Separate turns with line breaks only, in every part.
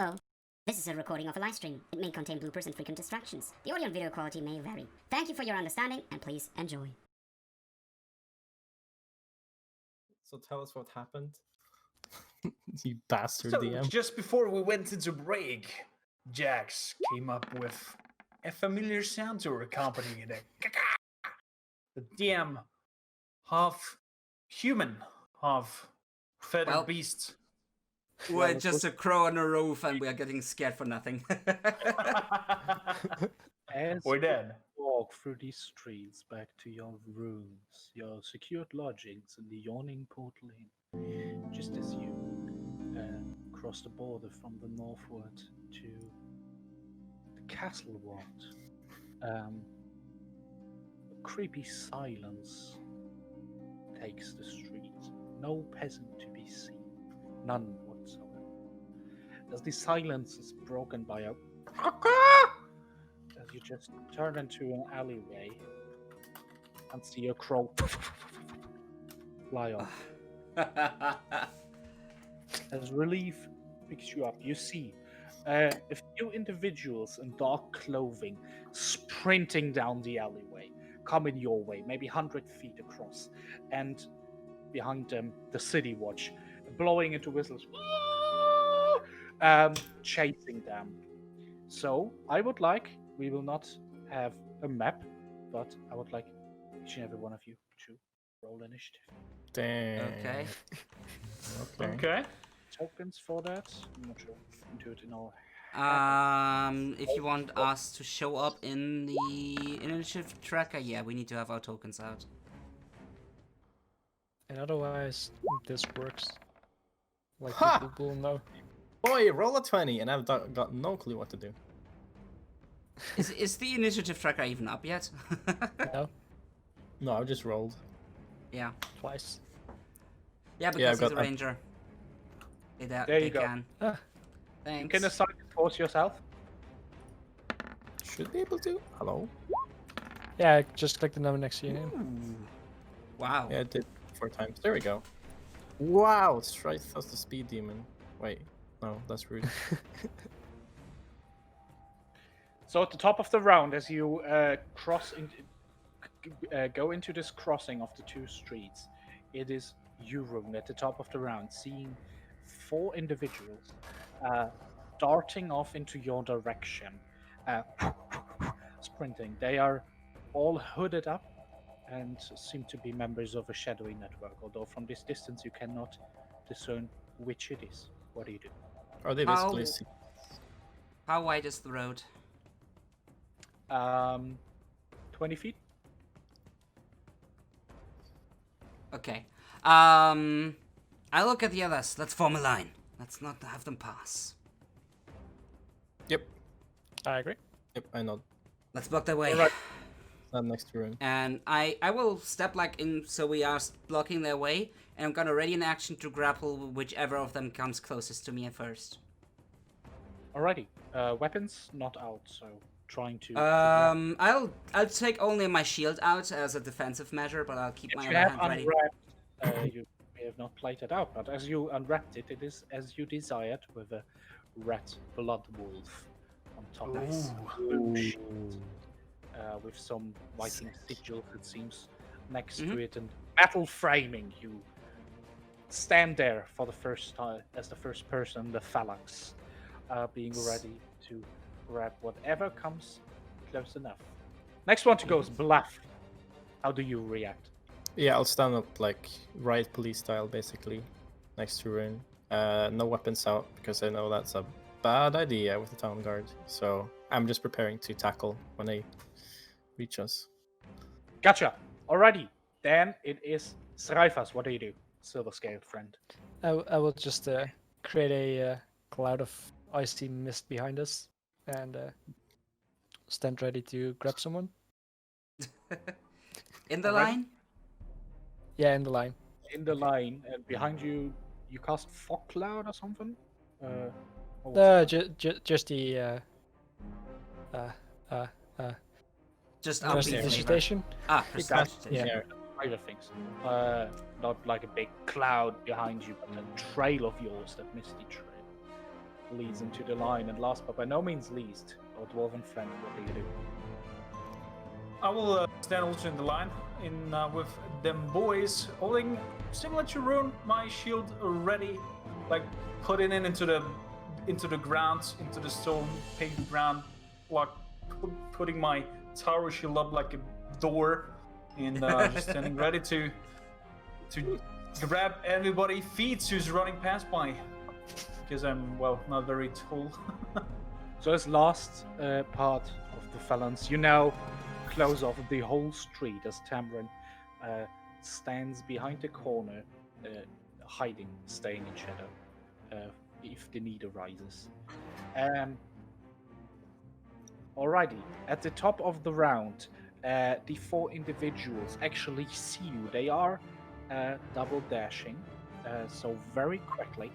Uh-oh. This is a recording of a live stream. It may contain bloopers and frequent distractions. The audio and video quality may vary. Thank you for your understanding, and please enjoy.
So tell us what happened. You bastard
So
DM.
just before we went into break, Jax came up with a familiar sound to accompany it. The DM, half human, half feathered beast.
We're just a crow on a roof and we are getting scared for nothing.
As
We're dead.
you walk through these streets back to your rooms, your secured lodgings in the yawning portal inn, just as you cross the border from the northward to the castle ward, a creepy silence takes the street. No peasant to be seen, none whatsoever. As the silence is broken by a as you just turn into an alleyway and see a crow fly off. As relief picks you up, you see a few individuals in dark clothing sprinting down the alleyway, coming your way, maybe 100 feet across, and behind them, the city watch, blowing into whistles, chasing them. So, we will not have a map, but I would like each and every one of you to roll initiative.
Damn.
Okay.
Okay.
Tokens for that? I'm not sure if we can do it in our...
If you want us to show up in the initiative tracker, yeah, we need to have our tokens out.
And otherwise, this works. Like,
Ha!
people will know.
Boy, roll a 20, and I've got no clue what to do.
Is the initiative tracker even up yet?
No,
No, I just rolled.
Yeah.
twice.
Yeah, because
I've
he's
got
a
that.
ranger.
There you go.
Can.
Ah.
You
Thanks.
can assign it towards yourself.
Should be able to. Hello?
Yeah, just click the number next to your name.
Ooh. Wow.
Yeah, I did 4 times. There we go. Wow, Zraythas the speed demon. Wait, no, that's rude.
So at the top of the round, as you go into this crossing of the two streets, it is you, Rune, at the top of the round, seeing 4 individuals darting off into your direction, sprinting. They are all hooded up and seem to be members of a shadowy network, although from this distance you cannot discern which it is. What do you do?
Are they basically...
How wide is the road?
20 feet?
Okay. I look at the others. Let's form a line. Let's not have them pass.
Yep,
I agree.
yep, I know.
Let's block their way.
Alright.
Not next to Rune.
And I will step like in so we are blocking their way, and I'm gonna ready an action to grapple whichever of them comes closest to me at first.
Alrighty. Weapons not out, so trying to.
I'll take only my shield out as a defensive measure, but I'll keep my
You
other
have
hand ready.
unwrapped. You may have not played it out, but as you unwrapped it, it is as you desired, with a rat blood wolf on top.
Nice.
Blue shield, with some Viking sigils, it seems, next to it, and metal framing. You stand there for the first time as the first person in the phalanx, being ready to grab whatever comes close enough. Next one to go is Blath. How do you react?
Yeah, I'll stand up like riot police style, basically, next to Rune. No weapons out, because I know that's a bad idea with the town guard. So I'm just preparing to tackle when they reach us.
Gotcha. Alrighty. Then it is Zraythas. What do you do? Silver scaled friend.
I will just create a cloud of icy mist behind us and stand ready to grab someone.
In the
Alright.
line?
Yeah, in the line.
In the line, and behind you, you cast fog cloud or something? What was it?
Just the
Just
prestidigitation.
Ah,
It does,
prestidigitation.
yeah, other things. Not like a big cloud behind you, but a trail of yours, that misty trail. leads into the line. And last but by no means least, our dwarven friend, what do you do?
I will stand also in the line with them boys, holding similar to Rune, my shield ready, like putting it into the ground, into the stone paved ground, like putting my tower shield up like a door, and just standing ready to grab everybody feet who's running past by, because I'm not very tall.
So as last part of the phalanx, you now close off the whole street as Tamron stands behind the corner, hiding, staying in shadow, if the need arises. Alrighty, at the top of the round, the 4 individuals actually see you. They are double dashing, so very quickly,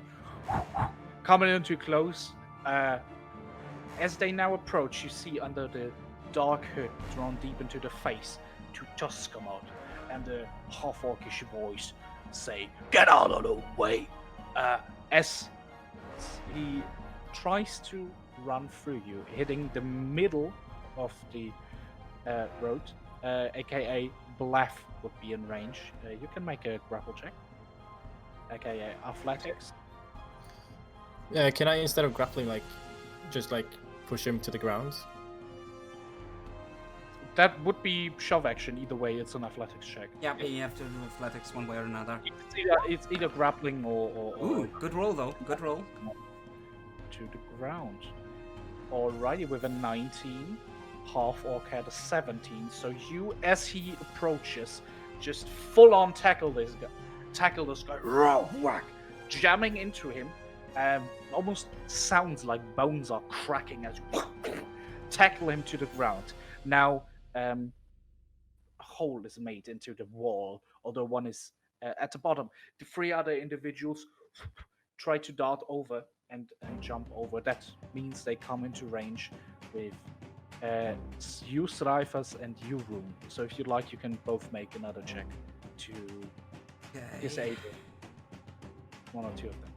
coming in too close. As they now approach, you see under the dark hood drawn deep into the face 2 tusks come out, and the half-orcish voice say, "Get out of the way!" As he tries to run through you, hitting the middle of the road, aka Blath would be in range. You can make a grapple check, aka athletics.
Yeah, can I, instead of grappling, just push him to the ground?
That would be shove action. Either way, it's an athletics check.
Yeah, you have to do athletics one way or another.
It's either grappling or
Ooh, good roll though. Good roll.
To the ground. Alrighty, with a 19, half orc had a 17. So you, as he approaches, just full on tackle this guy, raw whack, jamming into him. Almost sounds like bones are cracking as you tackle him to the ground. Now, a hole is made into the wall, although one is at the bottom. The 3 other individuals try to dart over and jump over. That means they come into range with you, Zraythas, and you, Rune. So if you'd like, you can both make another check to disable one or 2 of them.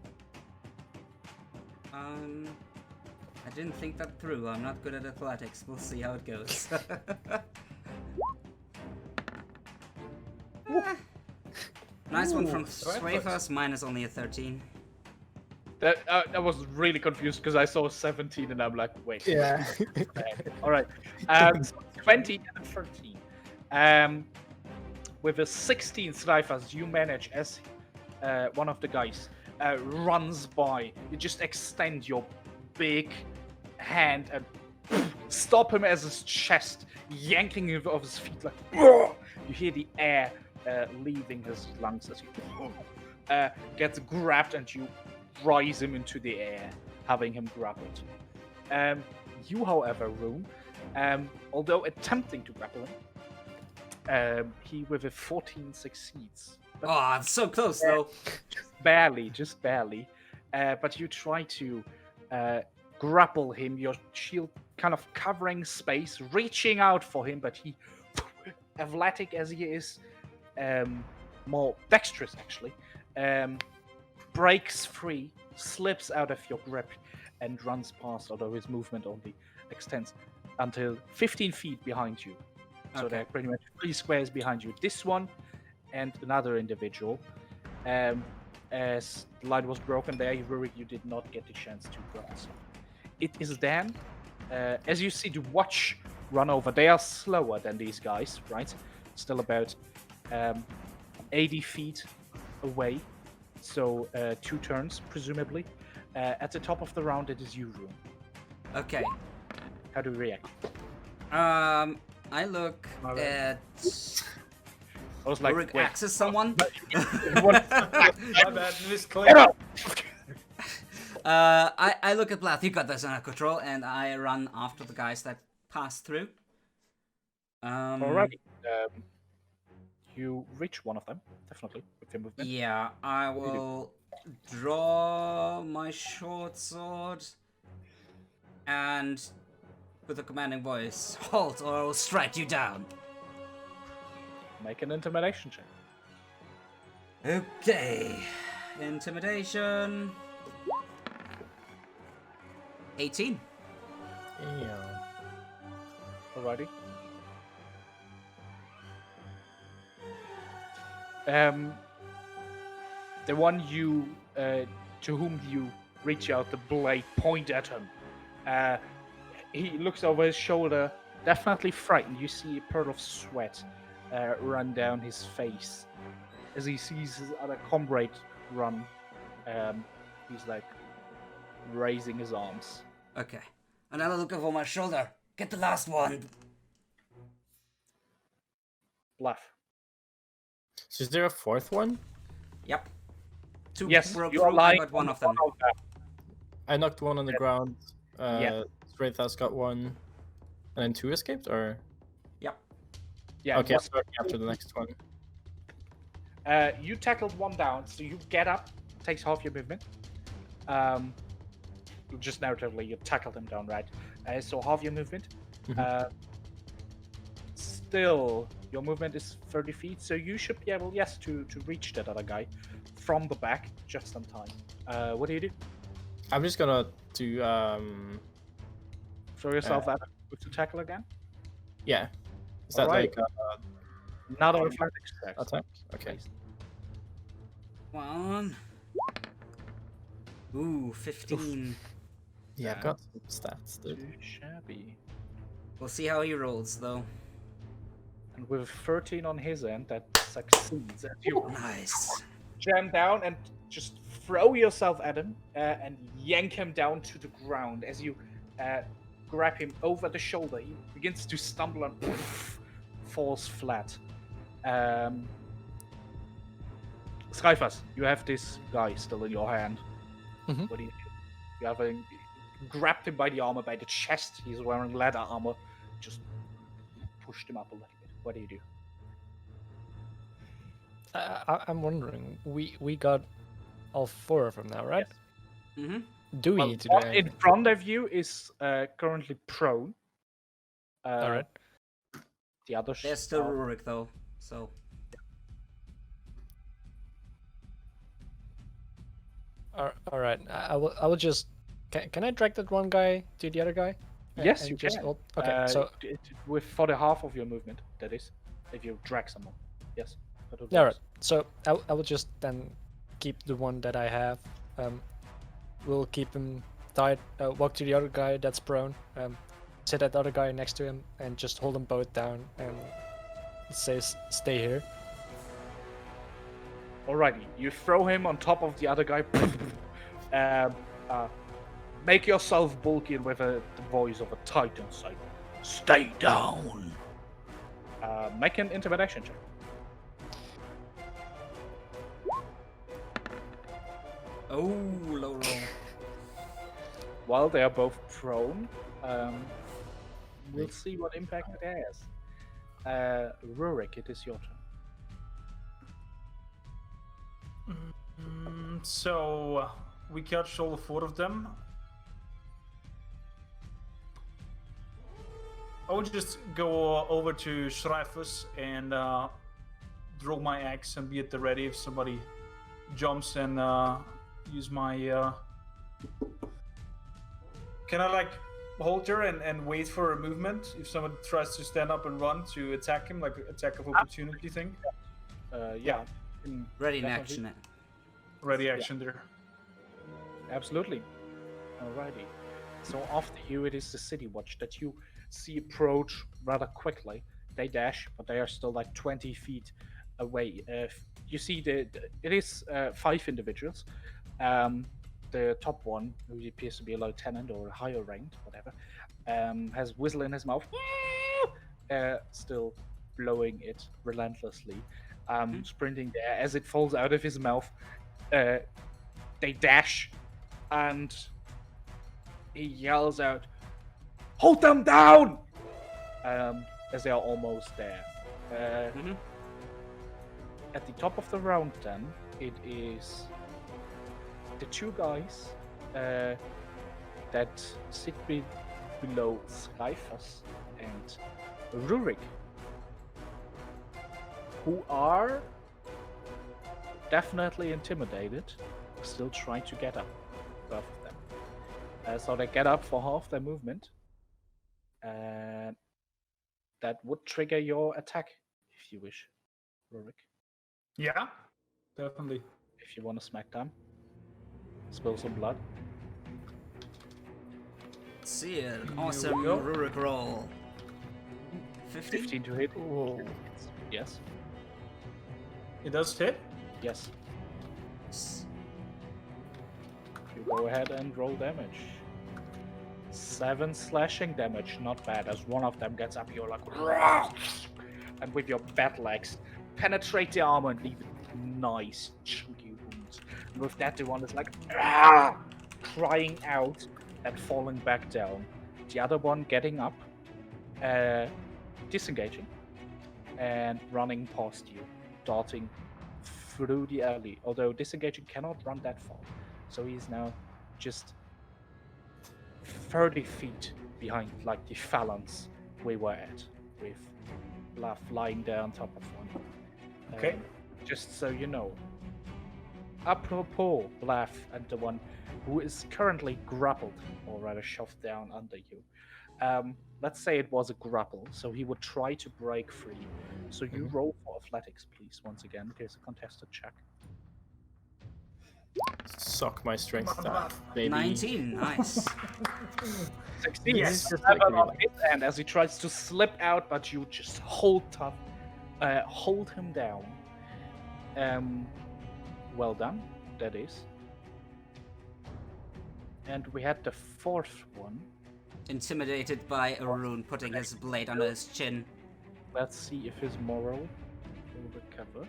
I didn't think that through. I'm not good at athletics. We'll see how it goes. Nice one from Zraythas. Mine is only a 13.
I was really confused because I saw 17 and I'm like, wait.
Yeah.
All right. 20 and 13. With a 16, Zraythas, you manage, as one of the guys runs by, you just extend your big hand and stop him as his chest, yanking him off his feet like, you hear the air leaving his lungs as he gets grabbed, and you rise him into the air, having him grappled. You, however, Rune, although attempting to grapple him, he with a 14 succeeds.
Oh, it's so close though.
Just barely. But you try to grapple him, your shield kind of covering space, reaching out for him, but he, athletic as he is, more dexterous actually, breaks free, slips out of your grip, and runs past, although his movement only extends until 15 feet behind you. So they're pretty much 3 squares behind you. This one and another individual. As the light was broken there, Rurik, you did not get the chance to grapple. It is then, as you see the watch run over, they are slower than these guys, right? Still about 80 feet away. So 2 turns, presumably. At the top of the round, it is you, Rune.
Okay.
How do you react?
I look at...
I was like,
Rurik
wait.
axes someone.
My bad, misclick.
I look at Blath. You got this under control, and I run after the guys that pass through.
Alrighty. You reach one of them, definitely, with your movement.
Yeah, I will draw my short sword and with a commanding voice, halt or I will strike you down.
Make an intimidation check.
Okay. Intimidation. 18.
Yeah.
Alrighty. The one you to whom you reach out the blade, point at him. He looks over his shoulder, definitely frightened. You see a pearl of sweat run down his face as he sees his other comrade run. He's like raising his arms.
Okay. Another look over my shoulder. Get the last one.
Blath.
So is there a fourth one?
Yep. Two
Yes,
broke
you are
through, I
lying
got one
on
of them.
that.
I knocked one on the ground.
Yeah.
Zraythas got one. And then 2 escaped, or?
Yep.
Yeah.
Okay, I'll start after the next one.
You tackled one down, so you get up, takes half your movement. Just narratively, you tackled him down, right? So half your movement. Still, your movement is 30 feet, so you should be able, yes, to reach that other guy from the back just in time. What do you do?
I'm just gonna do,
Throw yourself at him with the tackle again?
yeah. Is that
Alright.
like
Another athletics check.
attack? Okay.
One. Ooh, 15.
Yeah, I've got some stats, dude.
Too shabby.
We'll see how he rolls, though.
And with 13 on his end, that succeeds. And you
Nice.
jam down and just throw yourself at him and yank him down to the ground. As you grab him over the shoulder, he begins to stumble and falls flat. Zraythas, you have this guy still in your hand.
Mhm.
What do you do? You have grabbed him by the armor, by the chest. He's wearing leather armor. Just pushed him up a little bit. What do you do?
I'm wondering. We got all 4 of them now, right?
Mm-hmm.
Do we
Well,
need to do
one
anything?
in front of you is currently prone.
All right.
The others
There's still
are-
Rurik, though, so...
All right. I will just. Can I drag that one guy to the other guy?
Yes,
And
you
just
can.
hold- Okay. So
with for the half of your movement, that is, if you drag someone. Yes. that would
all right.
work.
So I will just then keep the one that I have. We'll keep him tied. Walk to the other guy that's prone. Sit that other guy next to him and just hold them both down and say stay here.
Alrighty, you throw him on top of the other guy. Make yourself bulky with the voice of a titan. Say, "Stay down." Make an intimidation check.
Oh, low roll.
While they are both prone, we'll see what impact it has. Rurik, it is your turn.
So we catch all 4 of them. I would just go over to Zraythas and draw my axe and be at the ready if somebody jumps and use my. Can I like hold her and wait for a movement if someone tries to stand up and run to attack him, like attack of opportunity thing?
Yeah.
Ready in
Definitely.
action it.
Ready action there.
Absolutely. Alrighty. So after you, it is the City Watch that you see approach rather quickly. They dash, but they are still like 20 feet away. You see it is 5 individuals. The top one, who appears to be a lieutenant or a higher ranked, whatever, has whistle in his mouth, still blowing it relentlessly. Sprinting there as it falls out of his mouth. They dash, and he yells out, "Hold them down!" As they are almost there. At the top of the round, then, it is the 2 guys that sit below Zraythas and Rurik, who are definitely intimidated, still trying to get up, both of them. So they get up for half their movement. And that would trigger your attack, if you wish, Rurik.
Yeah, definitely.
If you want to smack them. Spill some blood.
Let's see an awesome
go.
Rurik roll. 15?
15 to hit.
Whoa.
Yes.
It does hit.
Yes. You go ahead and roll damage. 7 slashing damage, not bad. As one of them gets up, you're like, "Rah!" And with your battle axe, penetrate the armor and leave nice chunky wounds. And with that, the one is like, "Ah!" crying out and falling back down. The other one getting up, disengaging, and running past you, darting through the alley. Although disengaging cannot run that far, so he's now just 30 feet behind, like the phalanx we were at, with Blath lying there on top of one.
Okay.
Just so you know. Apropos Blath and the one who is currently grappled, or rather shoved down under you. Let's say it was a grapple, so he would try to break free. So you roll for athletics, please, once again. Here's a contested check.
Suck my strength down, baby.
19, nice.
Succeeds.
Yes.
Just like on his end as he tries to slip out, but you just hold him down. Well done, that is. And we had the fourth one.
Intimidated by a Rune putting his blade under his chin.
Let's see if his moral will recover.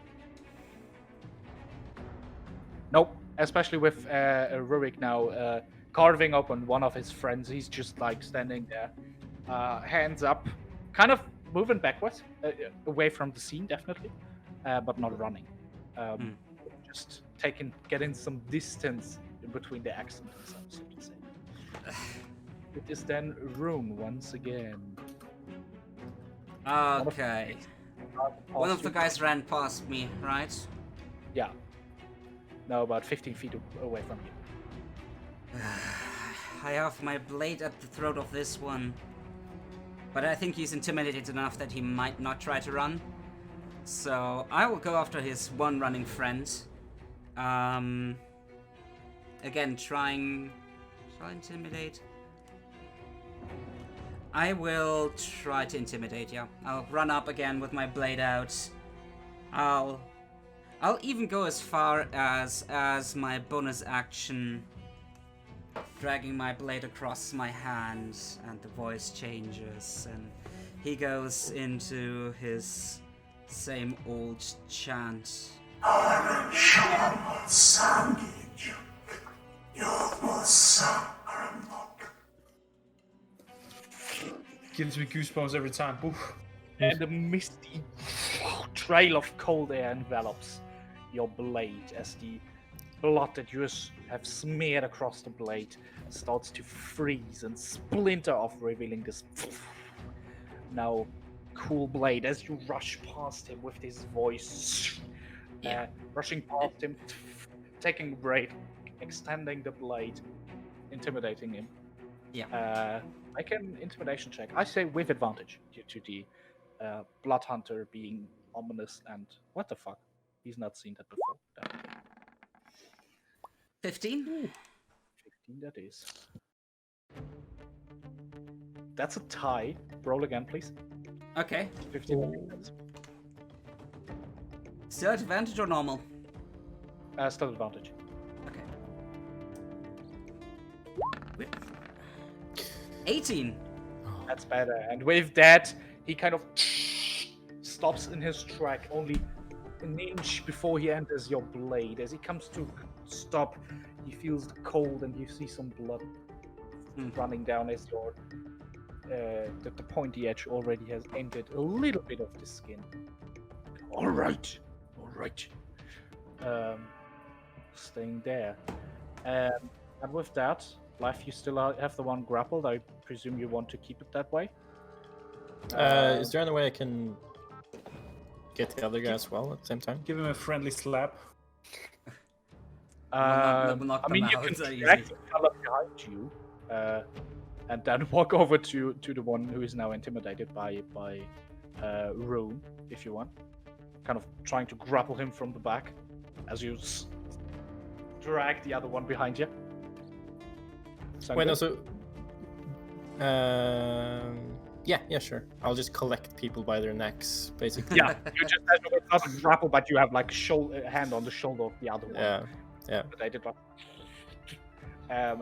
Nope. Especially with Rurik now carving up on one of his friends. He's just like standing there, hands up, kind of moving backwards, away from the scene, definitely, but not running. Just getting some distance in between the axe and himself, so to say. It is then Rune once again.
Okay. One of the guys ran past me, right?
Yeah. No, about 15 feet away from you.
I have my blade at the throat of this one. But I think he's intimidated enough that he might not try to run. So I will go after his one running friend. Again, trying... Shall I intimidate? I will try to intimidate, yeah. I'll run up again with my blade out. I'll even go as far as my bonus action, dragging my blade across my hand, and the voice changes, and he goes into his same old chant.
Gives me goosebumps every time. Oof.
And a misty trail of cold air envelops your blade as the blood that you have smeared across the blade starts to freeze and splinter off, revealing this now cool blade as you rush past him with this voice. Rushing past him, taking a break, extending the blade, intimidating him. Make an intimidation check. I say with advantage due to the Blood Hunter being ominous and what the fuck? He's not seen that before.
15?
15 that is. That's a tie. Roll again, please.
Okay.
15.
Still advantage or normal?
Still advantage.
Okay. 18.
That's better. And with that, he kind of stops in his track only an inch before he enters your blade. As he comes to stop, he feels the cold and you see some blood running down as your the pointy edge already has entered a little bit of the skin. All right. Staying there. And with that, Blath, you still have the one grappled. I presume you want to keep it that way?
Is there any way I can get the other guy as well at the same time?
Give him a friendly slap.
We'll knock
I mean,
them
you
out,
can
so
drag
easy.
the fella behind you and then walk over to the one who is now intimidated by Rune, if you want. Kind of trying to grapple him from the back as you drag the other one behind you. Sound
Wait, no,
good?
so... yeah, sure. I'll just collect people by their necks, basically.
Yeah, you just not a grapple, but you have like a hand on the shoulder of the other one.
Yeah.
But I did not.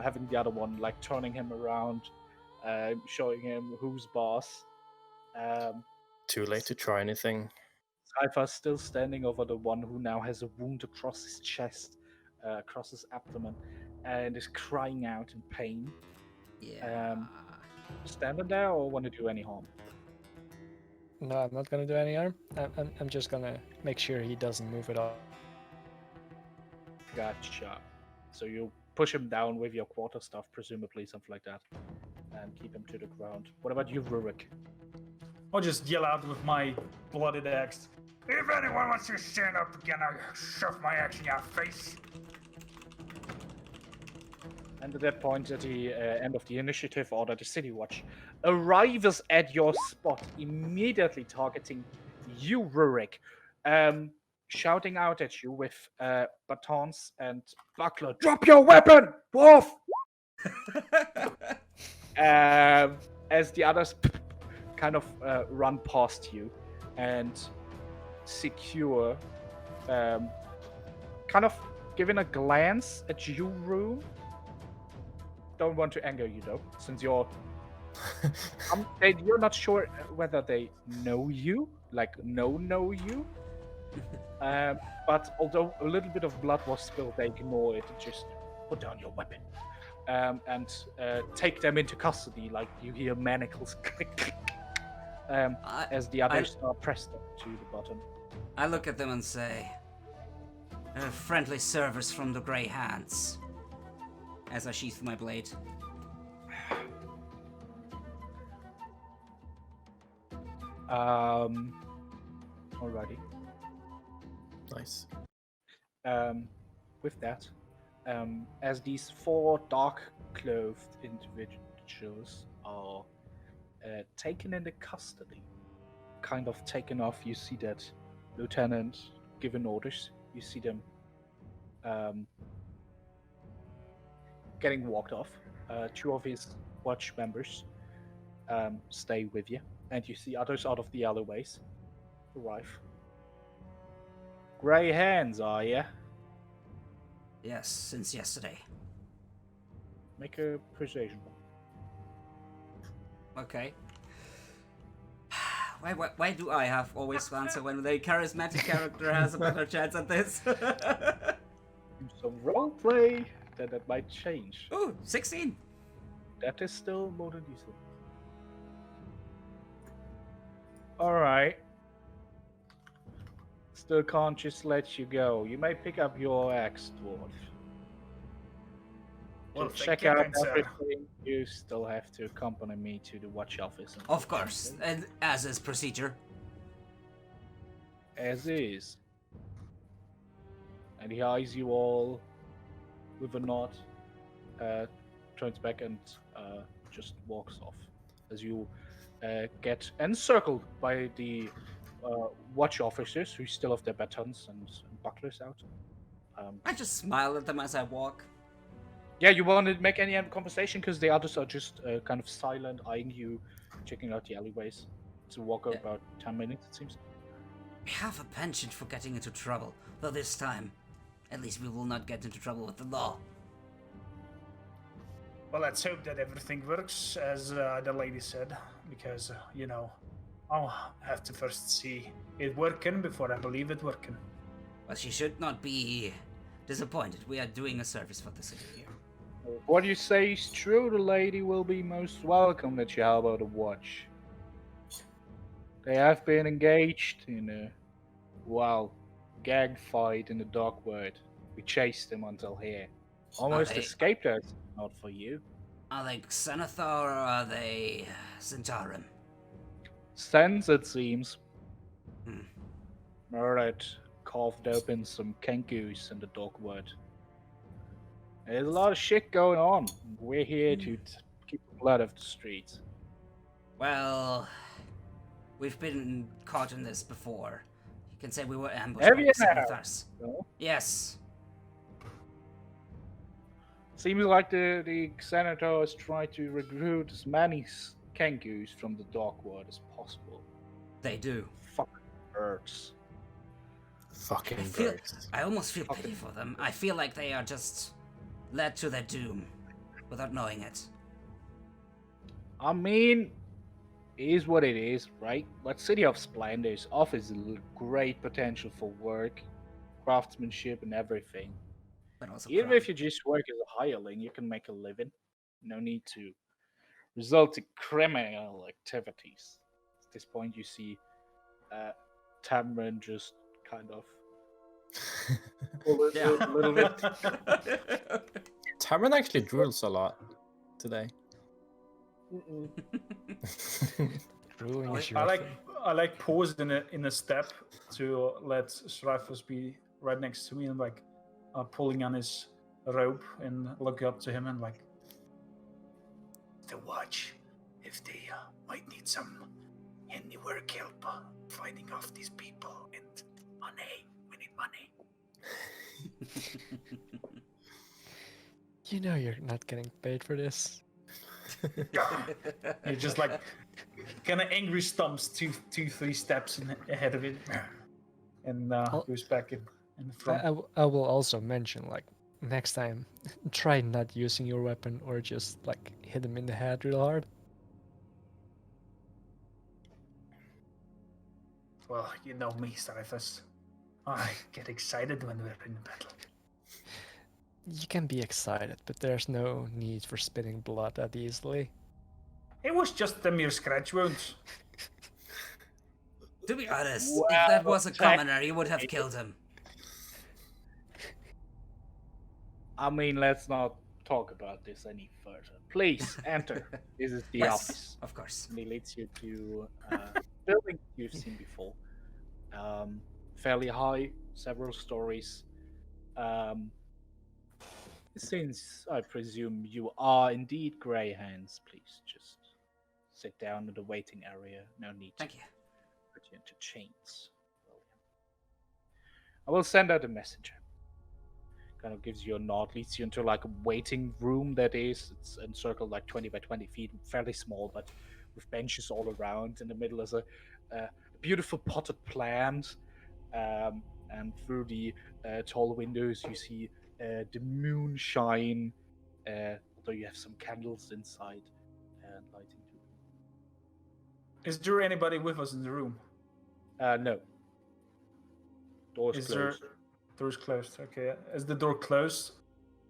Having the other one like turning him around, showing him who's boss.
Too late to try anything.
Zraythas still standing over the one who now has a wound across his chest, across his abdomen, and is crying out in pain.
Yeah.
Standing there, or want to do any harm?
No, I'm not gonna do any harm. I'm just gonna make sure he doesn't move at all.
Gotcha. So you push him down with your quarterstaff, presumably something like that, and keep him to the ground. What about you, Rurik?
I'll just yell out with my blooded axe. If anyone wants to stand up again, I'll shove my axe in your face.
And at that point, at the end of the initiative order, the City Watch arrives at your spot, immediately targeting you, Rurik, shouting out at you with batons and buckler. Drop your weapon, dwarf! As the others kind of run past you and secure, kind of giving a glance at you, Rune. Don't want to anger you though, since you're not sure whether they know you, like know you. But although a little bit of blood was spilled, they ignore it and just put down your weapon and take them into custody. Like you hear manacles click as the others are pressed up to the bottom.
I look at them and say, friendly service from the Grey Hands, as I sheath my blade.
Alrighty.
Nice.
With that, as these 4 dark-clothed individuals are taken into custody, kind of taken off, you see that Lieutenant given orders. You see them getting walked off. 2 of his watch members stay with you, and you see others out of the alleyways arrive. Grey hands, are ya?
Yes, since yesterday.
Make a persuasion roll.
Okay. Why do I have always to answer when the charismatic character has a better chance at this?
Do some roleplay, then that might change.
Ooh, 16.
That is still more than decent. Alright. Still can't just let you go. You may pick up your axe, dwarf.
Well,
To
thank
check
you,
out
kind sir.
everything, you still have to accompany me to the watch office. And
Of course, and as is procedure.
As is. And he eyes you all with a nod, turns back and just walks off. As you get encircled by the watch officers who still have their batons and bucklers out.
I just smile at them as I walk.
Yeah, you want to make any conversation because the others are just kind of silent, eyeing you, checking out the alleyways. It's a walk of about 10 minutes, it seems.
We have a penchant for getting into trouble, though this time, at least we will not get into trouble with the law.
Well, let's hope that everything works, as the lady said, because, I'll have to first see it working before I believe it working.
But she should not be disappointed. We are doing a service for the city here.
What you say is true. The lady will be most welcome that you help out the watch. They have been engaged in a gang fight in the Dark Wood. We chased them until here. Almost
they-
escaped us. Not for you.
Are they Xanathar or are they Zentarum?
Sense, it seems.
Hmm.
Murdered, carved open some kangoos in the Dark Wood. There's a lot of shit going on. We're here to keep the blood off the streets.
Well, we've been caught in this before. You can say we were ambushed
Have
by
you
the
now?
Zraythas.
No?
Yes.
Seems like the senator has tried to recruit as many kangaroos from the dark world as possible.
They do.
Fucking birds.
Fucking
I
birds.
almost feel pity for them. I feel like they are just led to their doom without knowing it.
I mean, it is what it is, right? But City of Splendors offers great potential for work, craftsmanship, and everything.
But also
Even
crime.
if you just work as a hireling, you can make a living. No need to result in criminal activities. At this point, you see Tamron just kind of a little bit.
Tamron actually drools a lot today.
Drooling is
I
your
like
thing.
I like paused in a step to let Zraythas be right next to me and like pulling on his robe and look up to him and like to watch if they might need some handy work help fighting off these people and money. We need money.
You know you're not getting paid for this.
He just like kind of angry stumps two, 3 steps ahead of it, and goes back in the front.
I will also mention, like, next time, try not using your weapon or just, like, hit him in the head real hard.
Well, you know me, Zraythas. I get excited when we're in battle.
You can be excited, but there's no need for spitting blood that easily.
It was just a mere scratch wound.
To be honest,
Well,
if that was a
tech-
commoner, you would have killed him.
I mean, let's not talk about this any further. Please enter. This is the
Yes,
office.
of course.
And it leads you to a building you've seen before. Fairly high, several stories. Since I presume you are indeed Greyhounds, please just sit down in the waiting area. No need
Thank
to
you.
put you into chains, William. I will send out a messenger. Kind of gives you a nod, leads you into like a waiting room that is. It's encircled like 20 by 20 feet, fairly small, but with benches all around. In the middle is a beautiful potted plant. And through the tall windows, you see the moon shine, although you have some candles inside and lighting.
Is there anybody with us in the room?
No. Doors
Is
closed.
there? Door's closed. Okay. As the door closed,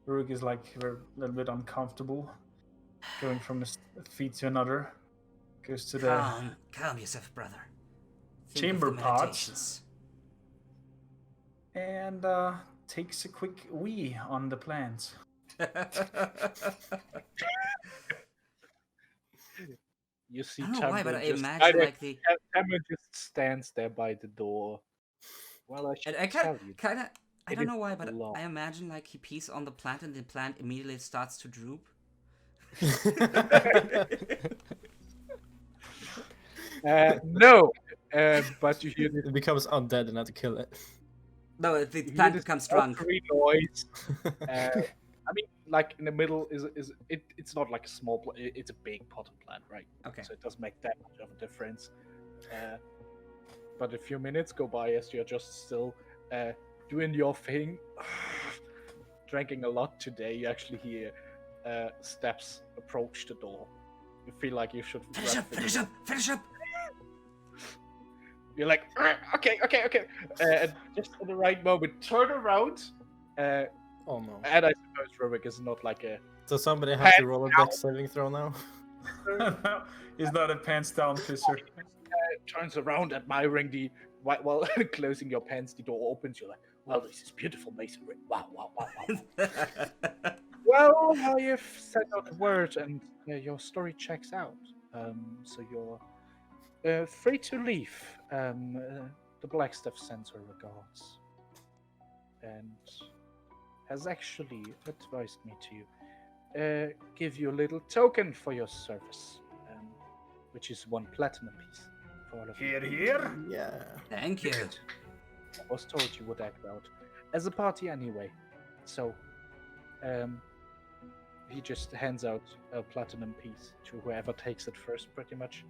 Rurik is like a little bit uncomfortable, going from his feet to another. Goes to the
Calm yourself, brother. Think
chamber
of the
pots.
meditations.
and takes a quick wee on the plant.
You see
I don't know why, but
Tamron
I
just
imagine
kinda-
like the.
Tamron just stands there by the door. Well, I should
I
tell you.
kind of. I
It
don't
is
know why, but
long.
I imagine like he pees on the plant and the plant immediately starts to droop.
No, but you hear this,
It becomes undead and have to kill it.
No, the
you hear
plant
this
becomes drunk.
watery noise. I mean, like in the middle is it's not like a small it's a big potted plant, right?
Okay.
So it doesn't make that much of a difference. But a few minutes go by as you're just still doing your thing, drinking a lot today. You actually hear steps approach the door. You feel like you should
Finish up! Finish up! Finish up!
You're like, okay. And just at the right moment, turn around.
Oh no.
And I suppose Rurik is not like a.
Does somebody have to roll a dex saving throw now?
No, he's not a pants down pisser.
Turns around, admiring the. While closing your pants, the door opens. You're like, well, this is beautiful masonry. Wow. Well, I have sent out word, and your story checks out. So you're free to leave. The Blackstaff sends her regards. And has actually advised me to give you a little token for your service, which is 1 platinum piece for all of you.
Here.
Yeah.
Thank you.
I was told you would act out as a party anyway. So, he just hands out a platinum piece to whoever takes it first, pretty much.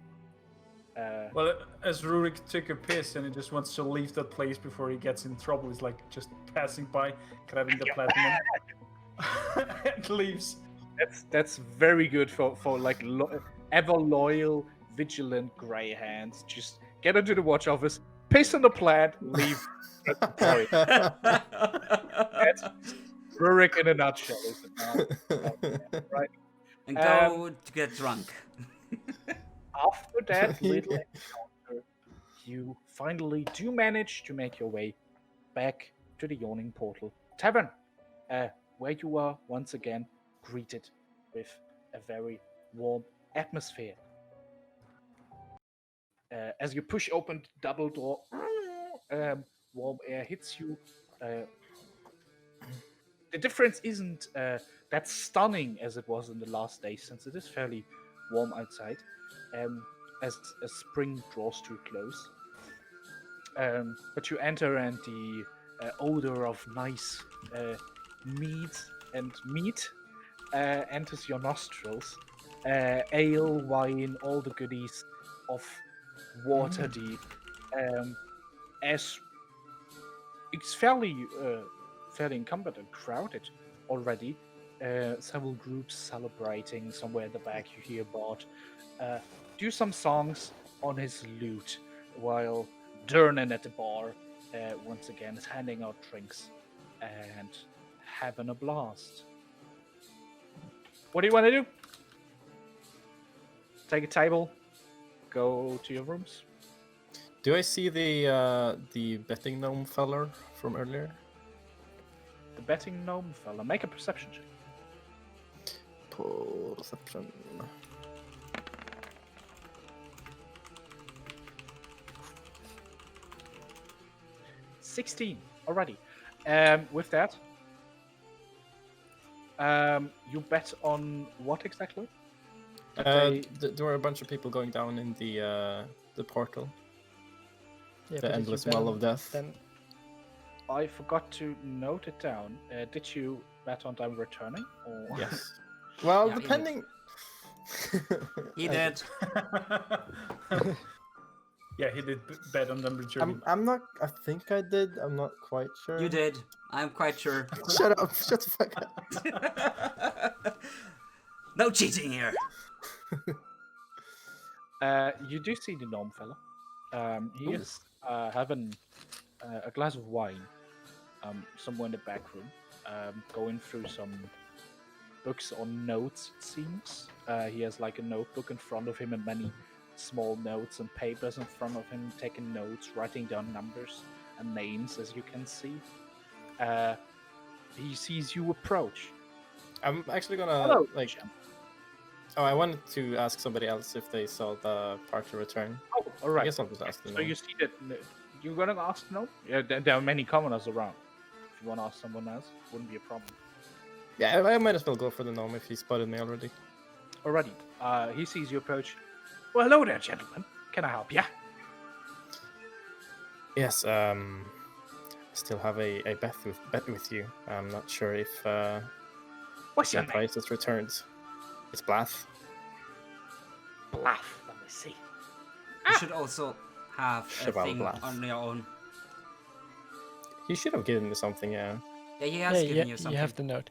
Well, as Rurik took a piss and he just wants to leave that place before he gets in trouble, he's like just passing by, grabbing the platinum, and leaves.
That's very good for like ever loyal, vigilant grey hands. Just get into the watch office, piss on the plant, leave. That's the point. That's Rurik in a nutshell, isn't it? Right.
And go to get drunk.
After that little encounter, you finally do manage to make your way back to the Yawning Portal Tavern, where you are once again greeted with a very warm atmosphere. As you push open the double door, warm air hits you. The difference isn't that stunning as it was in the last day, since it is fairly warm outside. As spring draws to a close. But you enter, and the odor of nice meat enters your nostrils. Ale, wine, all the goodies of Waterdeep. As it's fairly encumbered and crowded already. Several groups celebrating. Somewhere in the back you hear Bart do some songs on his lute, while Durnan at the bar once again is handing out drinks and having a blast. What do you want to do? Take a table, go to your rooms.
Do I see the betting gnome feller from earlier?
The betting gnome fella. Make a perception check.
Perception.
16 already. With that, you bet on what exactly?
There were a bunch of people going down in the portal.
Yeah,
The endless well of death.
Then
I forgot to note it down. Did you bet on them returning? Or...
Yes. Well,
Yeah, he
depending.
He did.
Yeah, he did bet on them returning.
I'm not. I think I did. I'm not quite sure.
You did. I'm quite sure.
Shut up! Shut the fuck up.
No cheating here.
You do see the gnome fella. He is having a glass of wine somewhere in the back room, going through some books on notes, it seems. He has like a notebook in front of him and many small notes and papers in front of him, taking notes, writing down numbers and names, as you can see. He sees you approach.
I'm actually gonna
Hello,
like.
champ.
Oh, I wanted to ask somebody else if they saw the party return.
Oh, all right.
I guess I'll just ask them.
So you see that you're gonna ask no? Yeah, there are many commoners around. If you want to ask someone else, wouldn't be a problem.
Yeah, I might as well go for the gnome if he spotted me already.
Already, he sees you approach. Well, hello there, gentlemen. Can I help you?
Yes. Still have a bet with you. I'm not sure if
What's your
the
name?
price is returned. It's Blath.
Blath. Let me see.
You should also have a
Cheval
thing
Blath.
on your own.
He should have given me something. Yeah.
Yeah, he has given you
you
something.
have the note.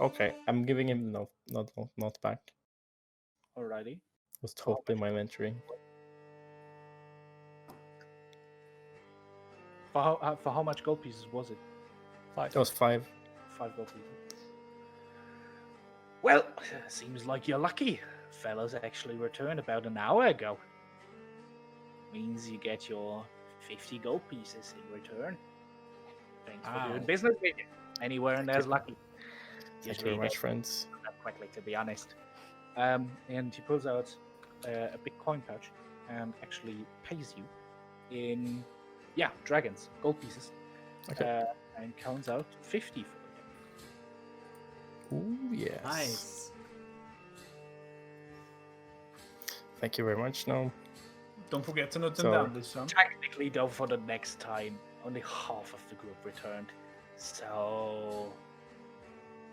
Okay, I'm giving him not back.
Alrighty.
Was top in my inventory.
For how much gold pieces was it?
5.
That was 5.
5 gold pieces. Well, seems like you're lucky. Fellas actually returned about an hour ago. Means you get your 50 gold pieces in return. Thanks for doing business with you. Anywhere and there's lucky.
Thank you very much, friends.
Not quickly, to be honest. And he pulls out a big coin pouch and actually pays you in, dragons, gold pieces.
Okay.
And counts out 50 for you.
yes.
Nice.
Thank you very much. No.
Don't forget to note them
So-
down, Lisa.
Technically, though, for the next time, only half of the group returned. So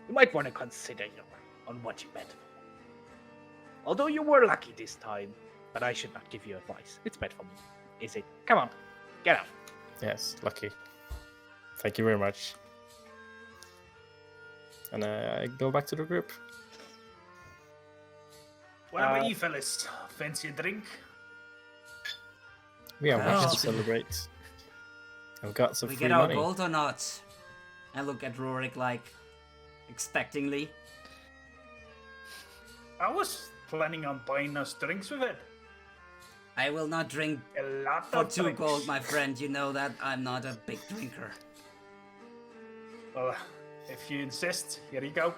you might want to consider on what you bet. Although you were lucky this time, but I should not give you advice. It's bad for me. Is it? Come on, get out.
Yes, lucky. Thank you very much. And I go back to the group.
What about you fellas? Fancy a drink?
We have much
Oh.
to celebrate. I've got some
We
free
get our
money.
gold or not? I look at Rurik like expectingly.
I was planning on buying us drinks with it.
I will not drink
A lot
for
of
2
drinks.
gold, my friend. You know that I'm not a big drinker.
Well, if you insist, here you go.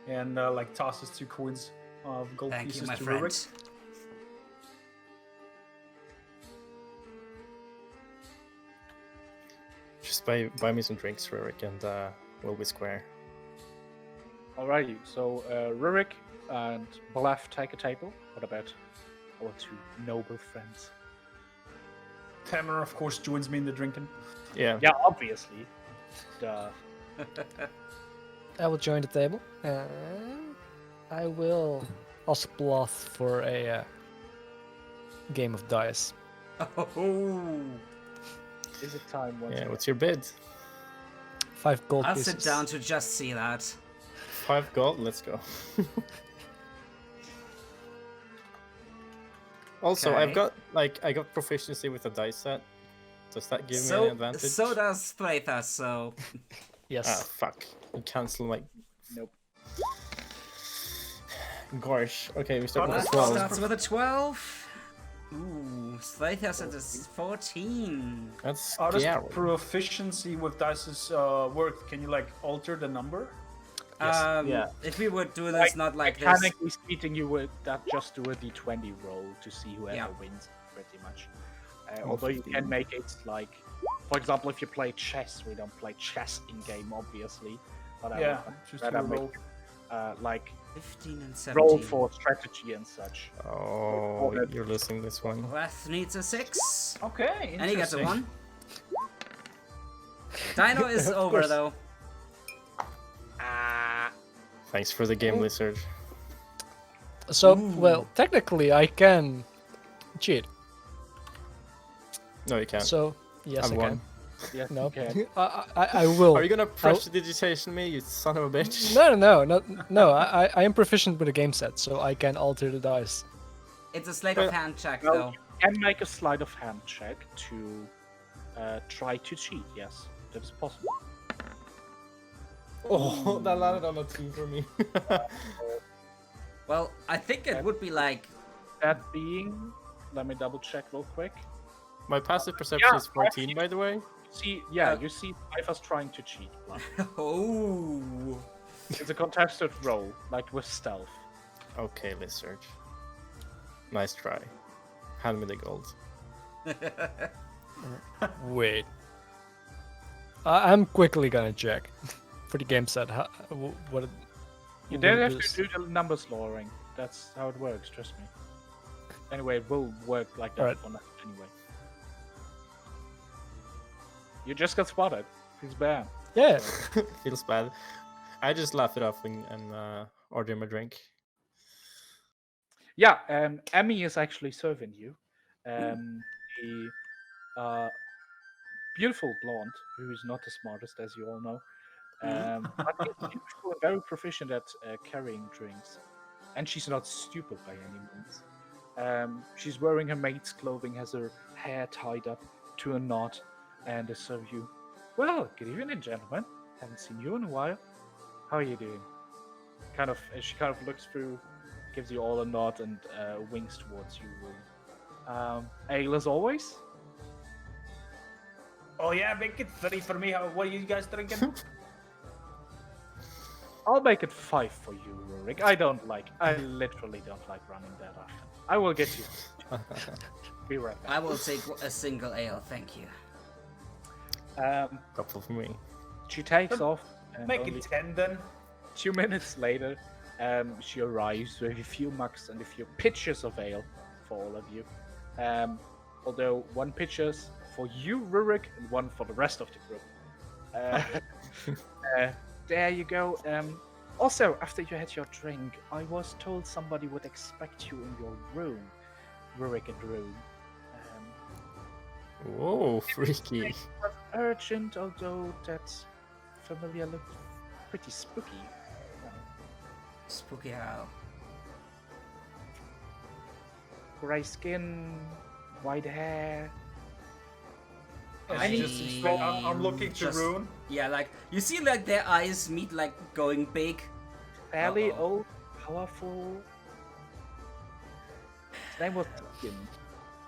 And like tosses 2 coins of gold
Thank
pieces
you, my
to
friend.
Rurik.
Just buy me some drinks, Rurik, and we'll be square.
Alrighty, so Rurik and Blath take a table. What about our 2 noble friends?
Tamron, of course, joins me in the drinking.
Yeah.
Yeah, obviously. Duh.
I will join the table. And I will also Blath for a game of dice.
Oh,
Is it time once
Yeah.
more?
What's your bid?
5 gold
I'll
pieces.
sit down to just see that.
5 gold. Let's go. Also,
Okay.
I've got I got proficiency with a dice set. Does that give me an advantage?
So does Zraythas, so
Yes.
Ah, fuck. You cancel my.
Nope.
Gosh. Okay, we start with
Blath
a 12.
starts with a 12. Ooh, Zraythas at a 14.
That's
How does
scary.
proficiency with dice work? Can you like alter the number?
Yeah.
If we would do this not like this,
Mechanically speaking, you would just do a d20 roll to see whoever
Yeah.
wins, pretty much. Although you can make it like, for example, if you play chess, we don't play chess in game, obviously. But I
Yeah,
would
just
rather
do a
make
roll.
like
15 and 17.
roll for strategy and such.
Oh, you're losing this one.
Blath needs a 6.
Okay,
And he gets a
interesting.
1. Dino is over
course.
though.
Thanks for the game, Lizard.
So, well, technically I can cheat.
No, you can't.
So, yes,
I've
I
won.
can.
Yes,
No,
you can.
I will.
Are you gonna prestidigitation me, you son of a bitch?
No. I am proficient with a game set, so I can alter the dice.
It's a sleight
Well,
of hand check
Well,
though.
you can make a sleight of hand check to try to cheat. Yes, that is possible.
Oh, that landed on a 2 for me.
Well, I think it would be like
That being, let me double check real quick.
My passive perception
Yeah,
is 14, by the way.
See, yeah, you see Cypher's trying to cheat. Blath.
oh.
It's a contested roll, like with stealth.
Okay, Lizard. Nice try. Hand me the gold.
Wait. I'm quickly gonna check for the game set. What?
You
what
don't
it
have
is.
to do the numbers lowering. That's how it works, trust me. Anyway, it will work like that
Alright.
for now, anyway. You just got spotted. He's bad.
Yeah.
Feels bad. I just laugh it off and order him a drink.
Yeah, Emmy is actually serving you. The beautiful blonde, who is not the smartest, as you all know. But is beautiful and very proficient at carrying drinks. And she's not stupid by any means. She's wearing her maid's clothing, has her hair tied up to a knot, and they serve you. Well, good evening, gentlemen. Haven't seen you in a while. How are you doing? She kind of looks through, gives you all a nod, and winks towards you. Ale as always.
Oh yeah, make it 3 for me. What are you guys drinking?
I'll make it 5 for you, Rurik. I literally don't like running that often. I will get you. Be right back.
I will take a single ale, thank you.
Couple for me.
She takes off. And
Make
only
it 10 then.
2 minutes later, she arrives with a few mugs and a few pitchers of ale for all of you. Although one pitcher's for you, Rurik, and one for the rest of the group. There you go. Also, after you had your drink, I was told somebody would expect you in your room, Rurik and Rune.
Whoa, freaky.
It was urgent, although that familiar looked pretty spooky.
Spooky how?
Grey skin, white hair.
I'm looking to Rune.
Yeah, like you see, like their eyes meet, like going big.
Fairly old, powerful. His name was Tim.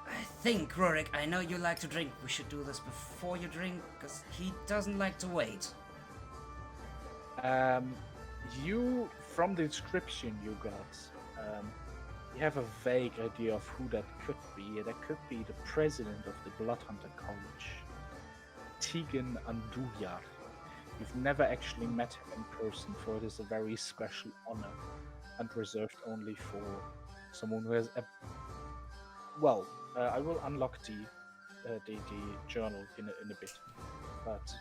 I think, Rurik, I know you like to drink. We should do this before you drink, because he doesn't like to wait.
You, from the description you got, you have a vague idea of who that could be. That could be the president of the Bloodhunter College, Tegan Anduyar. You've never actually met him in person, for it is a very special honor and reserved only for someone who has a... Well, I will unlock the journal in a bit. But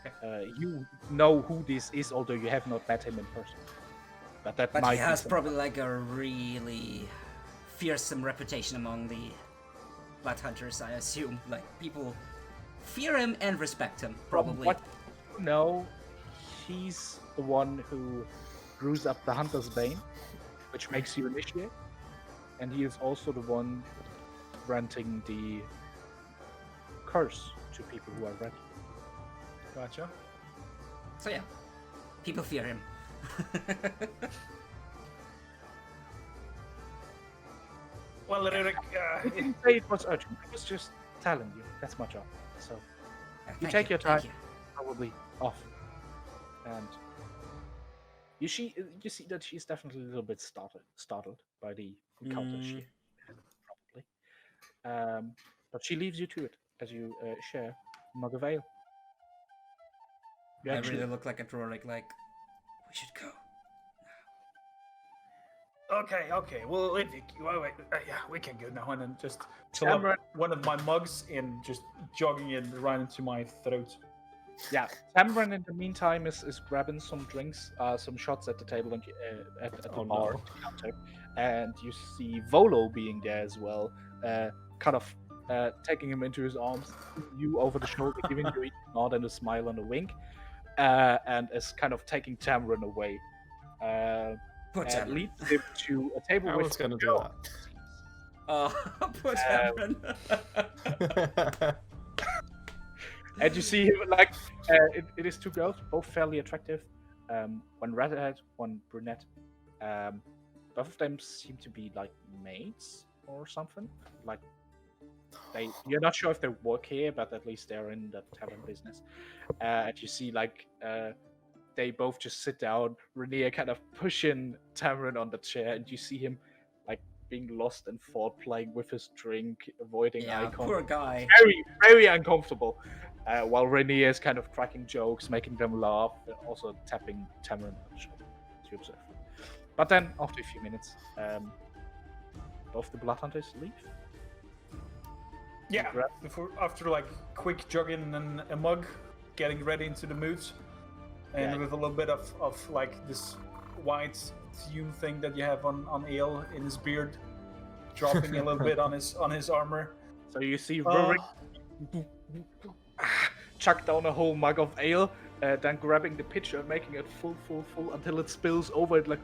you know who this is, although you have not met him in person. But
he has probably like a really fearsome reputation among the Blood Hunters, I assume. Like, people fear him and respect him, probably.
From what you know, he's the one who brews up the Hunter's Bane, which makes you initiate. And he is also the one granting the curse to people who are ready.
Gotcha.
So yeah, people fear him.
Well, Rurik,
I didn't say it was urgent. I was just telling you. That's my job. So you take your time, probably off, and you see that she's definitely a little bit startled by the encounter she had, probably. But she leaves you to it as you share a mug of ale.
I really look like a Rurik, like, we should go.
Okay. Well, wait, yeah, we can go now and then just fill up one of my mugs and just jogging it right into my throat.
Yeah, Tamron in the meantime is grabbing some drinks, some shots at the table and at the bar counter, and you see Volo being there as well, kind of taking him into his arms, you over the shoulder, giving you a nod and a smile and a wink, and is kind of taking Tamron away. And leads him to a table
I
with
was gonna do that.
Oh, poor Tamron.
And you see him, like, it is two girls, both fairly attractive. One redhead, one brunette. Both of them seem to be, like, maids or something. Like, you're not sure if they work here, but at least they're in the tavern business. And you see, like, they both just sit down. Rune kind of pushing Tamron on the chair, and you see him, like, being lost in thought, playing with his drink, avoiding eye contact.
Poor guy.
Very, very uncomfortable. While Rune is kind of cracking jokes, making them laugh, and also tapping Tamron on the shoulder to observe. But then, after a few minutes, both the Blood Hunters leave.
Yeah, after like quick jogging and a mug, getting ready into the moods, and with a little bit of like this white fume thing that you have on ale in his beard, dropping a little bit on his armor.
So you see Rurik chuck down a whole mug of ale, then grabbing the pitcher and making it full until it spills over. It like,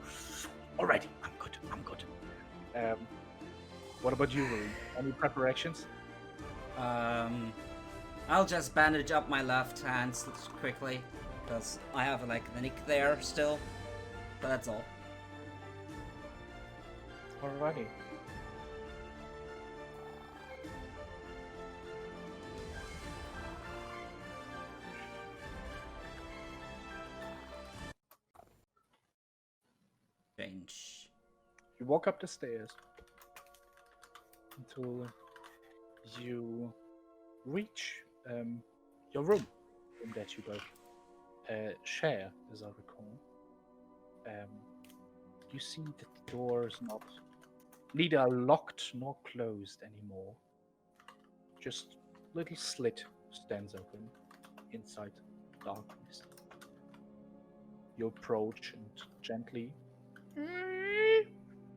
alrighty, I'm good. What about you, Rune? Any preparations?
I'll just bandage up my left hand quickly, because I have like the nick there still, but that's all.
Alrighty.
Change.
You walk up the stairs until you reach your room that you both share, as I recall. you see that the door is not neither locked nor closed anymore. Just little slit stands open inside darkness. You approach and gently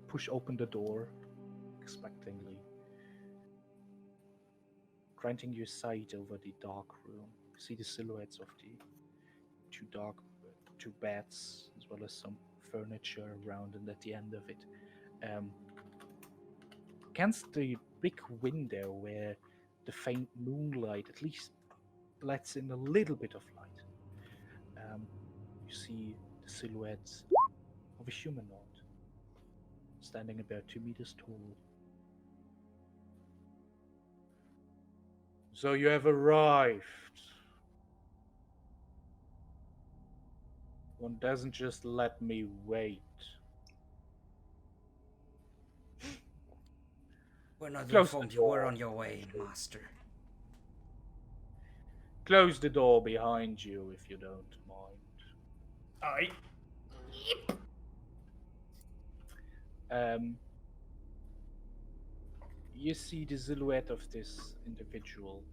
push open the door, expectantly, granting you sight over the dark room. You see the silhouettes of the two beds, as well as some furniture around, and at the end of it, against the big window where the faint moonlight at least lets in a little bit of light, you see the silhouette of a humanoid standing about 2 meters tall. So you have arrived. One doesn't just let me wait.
We're not
Close
informed
the
you were
door.
on your way, Master.
Close the door behind you if you don't mind.
Aye.
You see the silhouette of this individual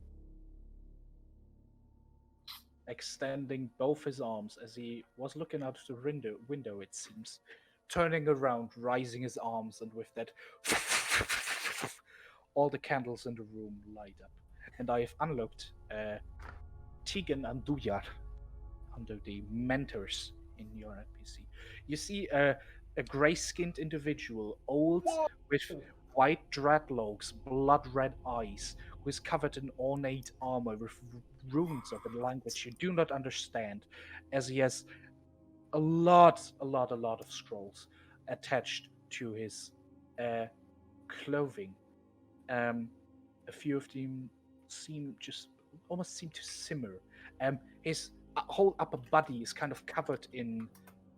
extending both his arms as he was looking out the window, it seems, turning around, raising his arms, and with that, all the candles in the room light up. And I have unlocked Tegan and Duyar under the mentors in your NPC. You see a grey-skinned individual, old, with white dreadlocks, blood-red eyes, who is covered in ornate armor with runes of a language you do not understand, as he has a lot of scrolls attached to his clothing. A few of them almost seem to simmer. His whole upper body is kind of covered in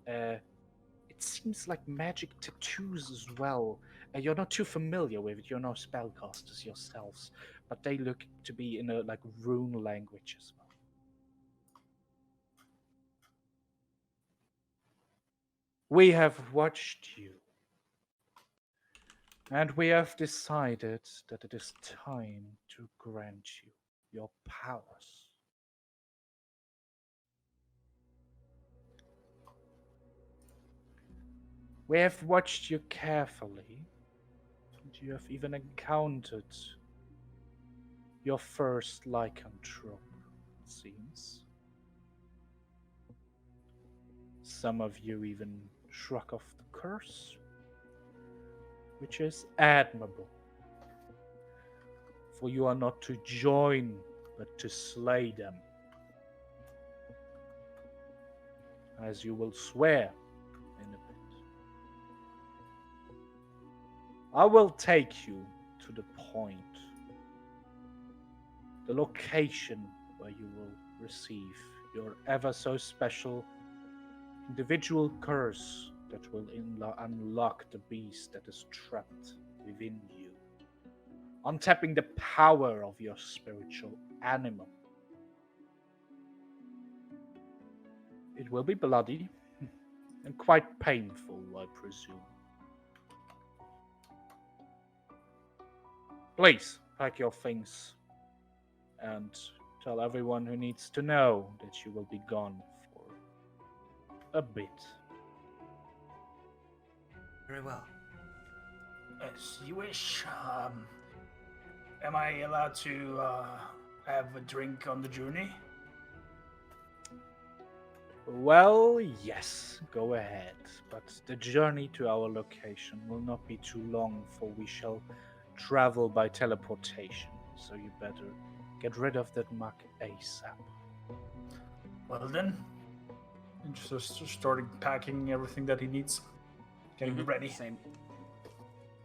it seems like magic tattoos as well. You're not too familiar with it, you're no spellcasters yourselves, but they look to be in a like rune language as well. We have watched you, and we have decided that it is time to grant you your powers. We have watched you carefully, and you have even encountered your first lycanthrope, it seems. Some of you even shrug off the curse, which is admirable. For you are not to join, but to slay them, as you will swear in a bit. I will take you to the point, the location where you will receive your ever so special individual curse that will unlock the beast that is trapped within you, untapping the power of your spiritual animal. It will be bloody and quite painful, I presume. Please pack your things and tell everyone who needs to know that you will be gone for a bit.
Very well.
As you wish. Am I allowed to have a drink on the journey?
Well, yes, go ahead. But the journey to our location will not be too long, for we shall travel by teleportation. So you better get rid of that mug ASAP.
Well then. And just starting packing everything that he needs. Getting ready.
Same.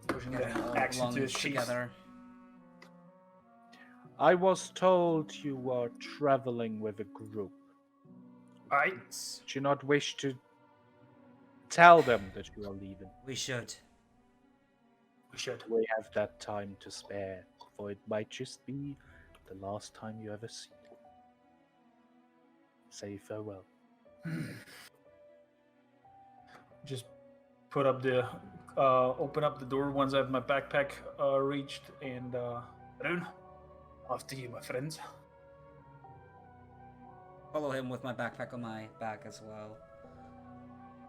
Pushing the
Getting all
axe into his
belongings
sheath.
together.
I was told you were traveling with a group.
Aye.
Do you not wish to tell them that you are leaving?
We should.
We should.
We have that time to spare, for it might just be the last time you ever see them. Say farewell.
just put up the open up the door once I have my backpack reached, and Rune, after you, my friends.
Follow him with my backpack on my back as well.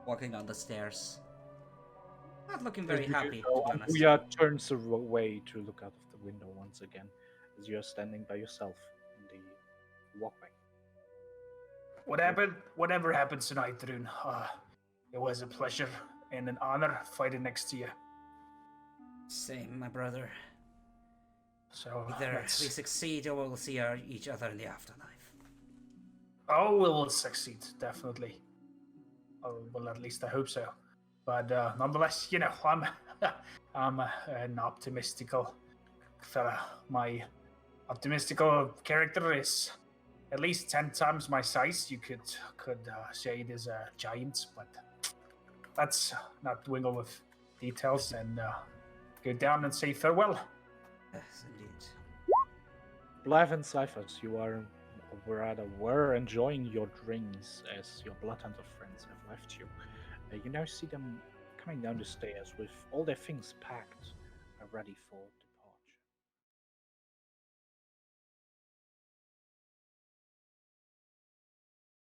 Walking down the stairs. Not looking very happy, to be honest.
Booyah turns away to look out of the window once again, as you are standing by yourself in the walkway.
Whatever happens tonight, Rune, it was a pleasure and an honor fighting next to you.
Same, my brother.
So
Either we succeed or we'll see each other in the afterlife.
Oh, we will succeed, definitely. Oh, well, at least I hope so. But nonetheless, you know, I'm an optimistical fella. My optimistical character is at least 10 times my size. You could say it is a giant, but let's not dwindle with details and go down and say farewell.
Yes, indeed.
Blath and Zraythas, you were enjoying your drinks as your Bloodhunter friends have left you. You now see them coming down the stairs with all their things packed, ready for